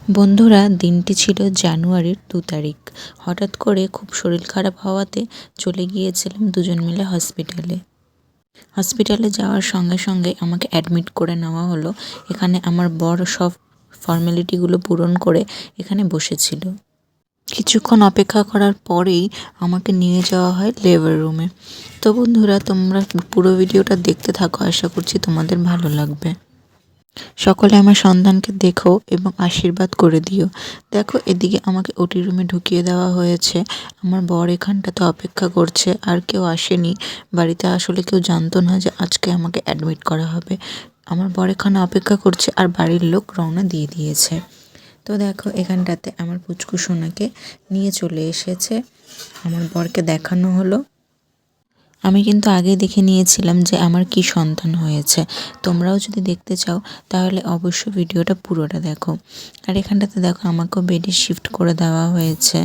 বন্ধুরা, দিনটি ছিল জানুয়ারির ২ তারিখ। হঠাৎ করে খুব শরীর খারাপ হওয়াতে চলে গিয়েছিলাম দুজন মিলে হসপিটালে। হসপিটালে যাওয়ার সঙ্গে সঙ্গে আমাকে অ্যাডমিট করে নেওয়া হলো। এখানে আমার বর সব ফর্মালিটিগুলো পূরণ করে এখানে বসেছিল। কিছুক্ষণ অপেক্ষা করার পরেই আমাকে নিয়ে যাওয়া হয় লেবার রুমে। তো বন্ধুরা, তোমরা পুরো ভিডিওটা দেখতে থাকো, আশা করছি তোমাদের ভালো লাগবে। সকলে আমার সন্তানকে দেখো এবং আশীর্বাদ করে দিও। দেখো, এদিকে আমাকে ওটি রুমে ঢুকিয়ে দেওয়া হয়েছে। আমার বর এখানটাতে অপেক্ষা করছে, আর কেউ আসেনি। বাড়িতে আসলে কেউ জানতো না যে আজকে আমাকে অ্যাডমিট করা হবে। আমার বর এখানে অপেক্ষা করছে আর বাড়ির লোক রওনা দিয়ে দিয়েছে। তো দেখো, এখানটাতে আমার পুচকু সোনাকে নিয়ে চলে এসেছে। আমার বরকে দেখানো হলো। আমি কিন্তু আগেই দেখে নিয়েছিলাম যে আমার কি সন্তান হয়েছে। তোমরাও যদি দেখতে চাও তাহলে অবশ্যই ভিডিওটা পুরোটা দেখো। আর এখানটাতে দেখো, আমাকেও বেডে শিফট করে দেওয়া হয়েছে।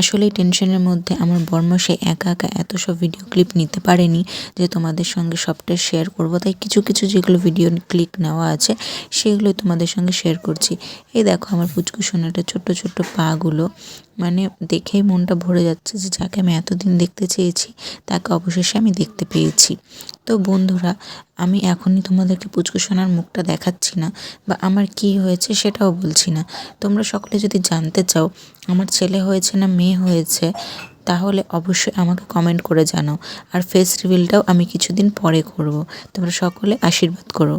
আসলে এই টেনশনের মধ্যে আমার বরমশাই একা একা এত সব ভিডিও ক্লিপ নিতে পারেনি যে তোমাদের সঙ্গে সবটা শেয়ার করব। তাই কিছু কিছু যেগুলো ভিডিও ক্লিপ নেওয়া আছে সেগুলোই তোমাদের সঙ্গে শেয়ার করছি। এই দেখো, আমার পুচকু সোনাটা ছোট্ট ছোট্ট পাগুলো, মানে দেখেই মনটা ভরে যাচ্ছে যে যাকে আমি এতদিন দেখতে চেয়েছি তাকে অবশেষে আমি দেখতে পেয়েছি। তো বন্ধুরা, আমি এখনই তোমাদেরকে পুচকু সোনার মুখটা দেখাচ্ছি না, বা আমার কি হয়েছে সেটাও বলছি না। তোমরা সকলে যদি জানতে চাও আমার ছেলে হয়েছে না মেয়ে হয়েছে, তাহলে অবশ্যই আমাকে কমেন্ট করে জানাও। আর ফেস রিভিলটাও আমি কিছুদিন পরে করব। তোমরা সকলে আশীর্বাদ করো।